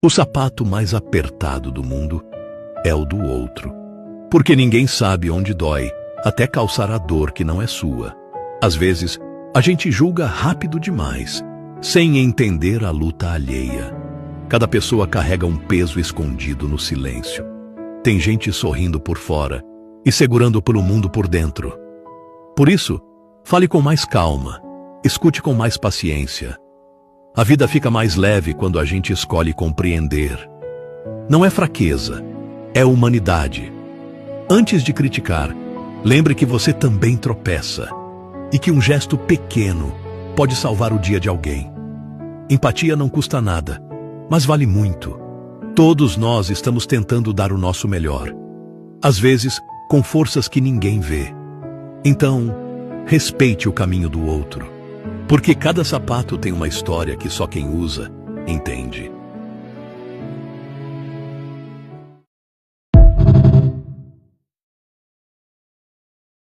O sapato mais apertado do mundo é o do outro, porque ninguém sabe onde dói até calçar a dor que não é sua. Às vezes, a gente julga rápido demais, sem entender a luta alheia. Cada pessoa carrega um peso escondido no silêncio. Tem gente sorrindo por fora e segurando pelo mundo por dentro. Por isso, fale com mais calma, escute com mais paciência. A vida fica mais leve quando a gente escolhe compreender. Não é fraqueza, é humanidade. Antes de criticar, lembre que você também tropeça e que um gesto pequeno pode salvar o dia de alguém. Empatia não custa nada, mas vale muito. Todos nós estamos tentando dar o nosso melhor, às vezes com forças que ninguém vê. Então, respeite o caminho do outro, porque cada sapato tem uma história que só quem usa entende.